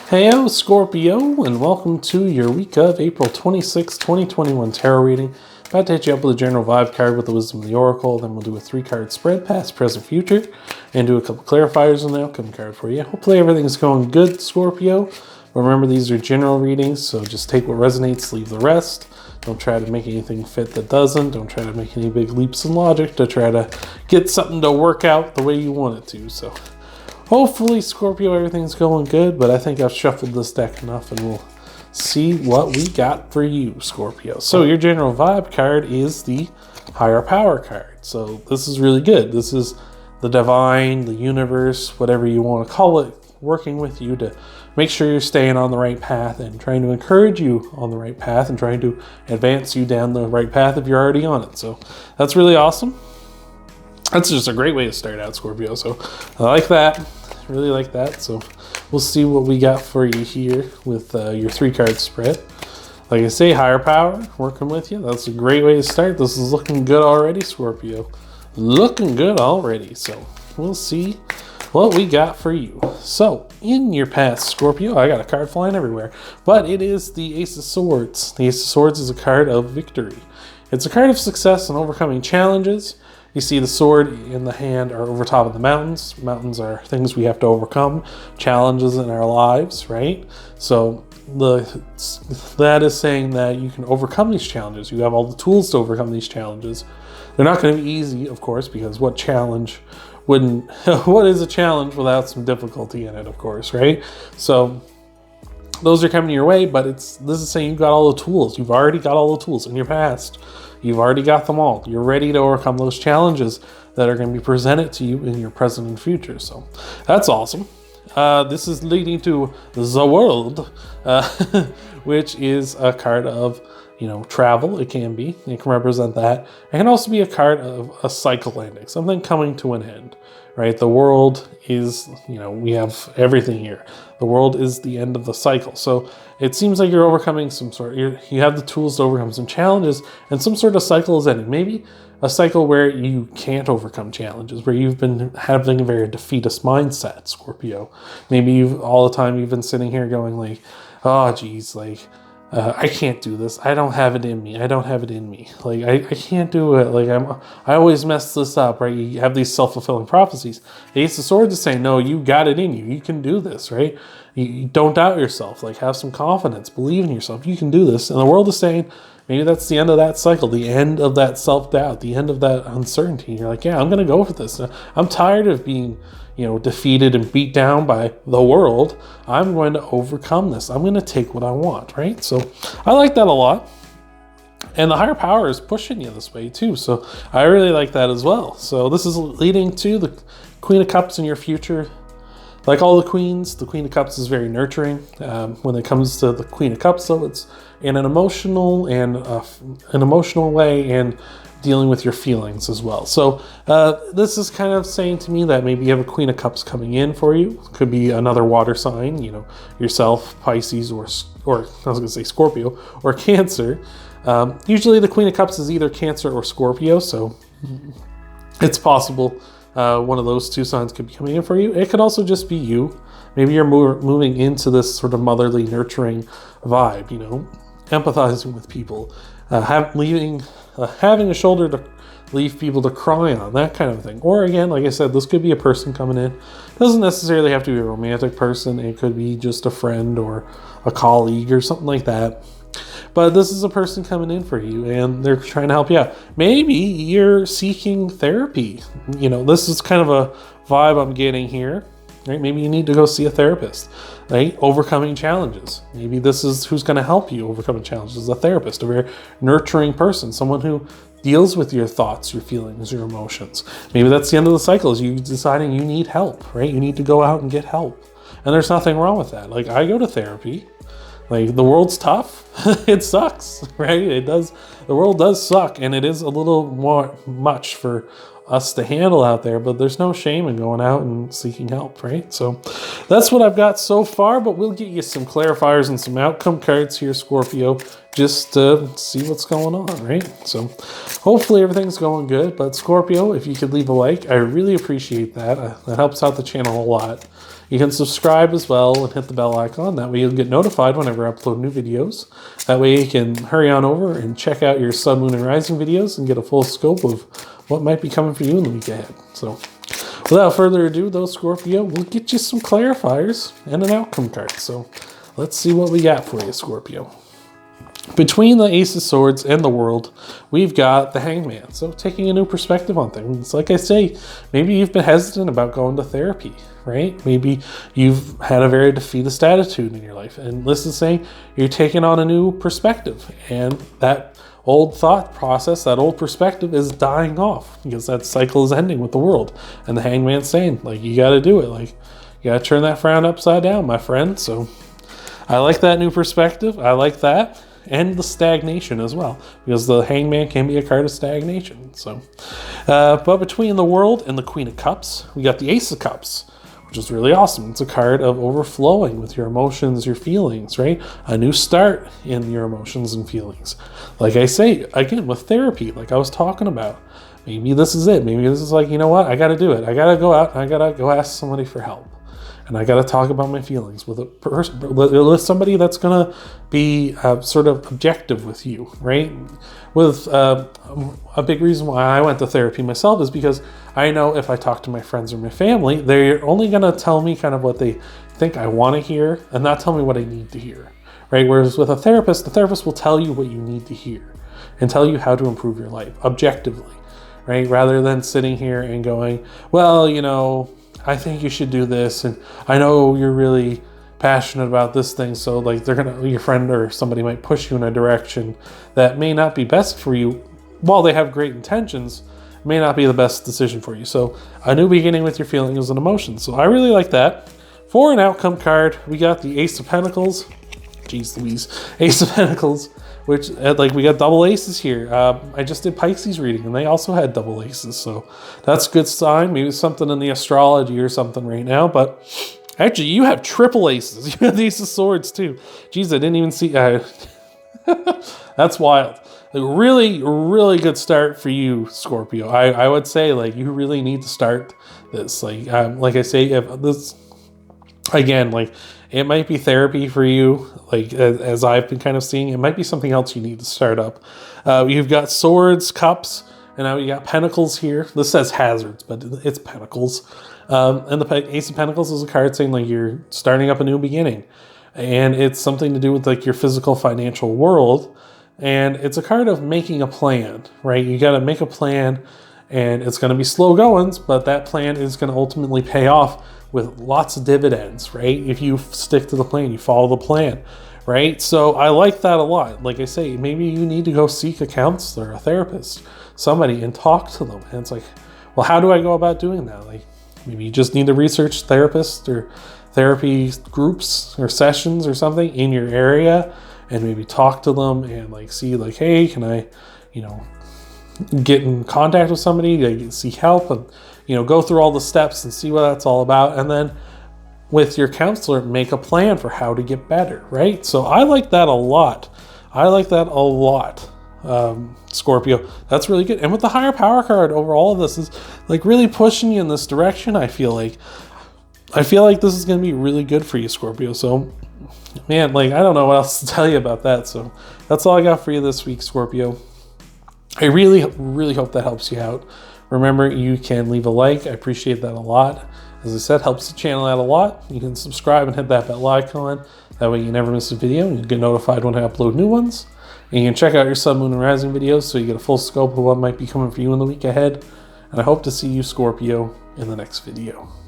Heyo, Scorpio, and welcome to your week of April 26, 2021 tarot reading. About to hit you up with a general vibe card with the Wisdom of the Oracle. Then we'll do a 3-card spread, past, present, future, and do a couple clarifiers and an outcome card for you. Hopefully everything's going good, Scorpio. Remember, these are general readings, so just take what resonates, leave the rest. Don't try to make anything fit that doesn't. Don't try to make any big leaps in logic to try to get something to work out the way you want it to. So hopefully, Scorpio, everything's going good, but I think I've shuffled this deck enough and we'll see what we got for you, Scorpio. So your general vibe card is the Higher Power card. So this is really good. This is the divine, the universe, whatever you want to call it, working with you to make sure you're staying on the right path and trying to encourage you on the right path and trying to advance you down the right path if you're already on it. So that's really awesome. That's just a great way to start out, Scorpio. So I like that. Really like that. So we'll see what we got for you here with your 3-card spread. Like I say, Higher Power working with you. That's a great way to start. This is looking good already, Scorpio. Looking good already. So we'll see what we got for you. So in your past, Scorpio, I got a card flying everywhere, but it is the Ace of Swords. The Ace of Swords is a card of victory. It's a card of success and overcoming challenges. You see the sword in the hand are over top of the mountains. Mountains are things we have to overcome, challenges in our lives, right? So that is saying that you can overcome these challenges. You have all the tools to overcome these challenges. They're not going to be easy, of course, because what is a challenge without some difficulty in it, of course, right? So those are coming your way, but this is saying you've got all the tools. You've already got all the tools in your past. You've already got them all. You're ready to overcome those challenges that are going to be presented to you in your present and future. So that's awesome. This is leading to the World, which is a card of, travel. It can represent that. It can also be a card of a cycle ending, something coming to an end, right? The world is, we have everything here. The world is the end of the cycle. So it seems like you're overcoming you have the tools to overcome some challenges, and some sort of cycle is ending. Maybe a cycle where you can't overcome challenges, where you've been having a very defeatist mindset, Scorpio. Maybe all the time you've been sitting here going like, oh, geez, I can't do this. I don't have it in me. I don't have it in me. I can't do it. I always mess this up, right? You have these self-fulfilling prophecies. The Ace of Swords is saying, no, you got it in you. You can do this, right? You don't doubt yourself. Have some confidence. Believe in yourself. You can do this. And the world is saying, maybe that's the end of that cycle, the end of that self-doubt, the end of that uncertainty. And you're like, yeah, I'm going to go for this. I'm tired of being defeated and beat down by the world. I'm going to overcome this. I'm going to take what I want, right? So I like that a lot. And the Higher Power is pushing you this way too. So I really like that as well. So this is leading to the Queen of Cups in your future. Like all the queens, the Queen of Cups is very nurturing. When it comes to the Queen of Cups, though, it's in an emotional way and dealing with your feelings as well. So this is kind of saying to me that maybe you have a Queen of Cups coming in for you. Could be another water sign, yourself, Pisces, or I was going to say Scorpio, or Cancer. Usually the Queen of Cups is either Cancer or Scorpio, so it's possible one of those two signs could be coming in for you. It could also just be you. Maybe you're moving into this sort of motherly, nurturing vibe, empathizing with people, having a shoulder to leave people to cry on, that kind of thing. Or again, like I said, this could be a person coming in. It doesn't necessarily have to be a romantic person. It could be just a friend or a colleague or something like that. But this is a person coming in for you and they're trying to help you out. Maybe you're seeking therapy. This is kind of a vibe I'm getting here, right? Maybe you need to go see a therapist, right? Overcoming challenges. Maybe this is who's going to help you overcome challenges, a therapist, a very nurturing person, someone who deals with your thoughts, your feelings, your emotions. Maybe that's the end of the cycle, is you deciding you need help, right? You need to go out and get help. And there's nothing wrong with that. I go to therapy. The world's tough. It sucks, right? It does. The world does suck, and it is a little more much for us to handle out there, but there's no shame in going out and seeking help, right? So that's what I've got so far, but we'll get you some clarifiers and some outcome cards here, Scorpio, just to see what's going on, right? So hopefully everything's going good, but Scorpio, if you could leave a like, I really appreciate that. That helps out the channel a lot. You can subscribe as well and hit the bell icon. That way you'll get notified whenever I upload new videos. That way you can hurry on over and check out your Sun, Moon, and Rising videos and get a full scope of what might be coming for you in the week ahead. So without further ado, though, Scorpio, we'll get you some clarifiers and an outcome card. So let's see what we got for you, Scorpio. Between the Ace of Swords and the World, we've got the Hangman. So taking a new perspective on things. Like I say, maybe you've been hesitant about going to therapy, right? Maybe you've had a very defeatist attitude in your life. And this is saying you're taking on a new perspective. And that old thought process, that old perspective is dying off because that cycle is ending with the World. And the Hangman's saying, like, you got to do it. Like, you got to turn that frown upside down, my friend. So I like that new perspective. I like that. And the stagnation as well, because the Hangman can be a card of stagnation. So, but between the World and the Queen of Cups, we got the Ace of Cups, which is really awesome. It's a card of overflowing with your emotions, your feelings, right? A new start in your emotions and feelings. Like I say, again, with therapy, like I was talking about, maybe this is it. Maybe this is like, you know what? I got to do it. I got to go out and I got to go ask somebody for help. And I got to talk about my feelings with a person, with somebody that's going to be sort of objective with you, right? With a big reason why I went to therapy myself is because I know if I talk to my friends or my family, they're only going to tell me kind of what they think I want to hear and not tell me what I need to hear, right? Whereas with a therapist, the therapist will tell you what you need to hear and tell you how to improve your life objectively, right? Rather than sitting here and going, well, you know, I think you should do this, and I know you're really passionate about this thing, so like your friend or somebody might push you in a direction that may not be best for you. While they have great intentions, it may not be the best decision for you. So a new beginning with your feelings and emotions. So I really like that. For an outcome card, we got the Ace of Pentacles. Jeez Louise. Ace of Pentacles, which like we got double aces here. I just did Pisces reading and they also had double aces. So that's a good sign. Maybe something in the astrology or something right now. But actually you have triple aces. You have the Ace of Swords too. Jeez, I didn't even see. That's wild. Like, really, really good start for you, Scorpio. I would say like you really need to start this. Like I say, if this, again, like it might be therapy for you, like as I've been kind of seeing. It might be something else you need to start up. You've got Swords, Cups, and now you got Pentacles here. This says Hazards, but it's Pentacles. And the Ace of Pentacles is a card saying like you're starting up a new beginning. And it's something to do with like your physical financial world. And it's a card of making a plan, right? You got to make a plan and it's going to be slow goings, but that plan is going to ultimately pay off with lots of dividends, right? If you stick to the plan, you follow the plan, right? So I like that a lot. Like I say, maybe you need to go seek a counselor, a therapist, somebody, and talk to them. And it's like, well, how do I go about doing that? Like maybe you just need to research therapists or therapy groups or sessions or something in your area and maybe talk to them and like see like, hey, can I, you know, get in contact with somebody, like seek help and, you know, go through all the steps and see what that's all about. And then with your counselor, make a plan for how to get better, right? So I like that a lot. I like that a lot, Scorpio. That's really good. And with the higher power card over all of this is like really pushing you in this direction. I feel like this is going to be really good for you, Scorpio. So man, like, I don't know what else to tell you about that. So that's all I got for you this week, Scorpio. I really, really hope that helps you out. Remember, you can leave a like. I appreciate that a lot. As I said, helps the channel out a lot. You can subscribe and hit that bell icon. That way you never miss a video and you get notified when I upload new ones. And you can check out your Sun, Moon, and Rising videos so you get a full scope of what might be coming for you in the week ahead. And I hope to see you, Scorpio, in the next video.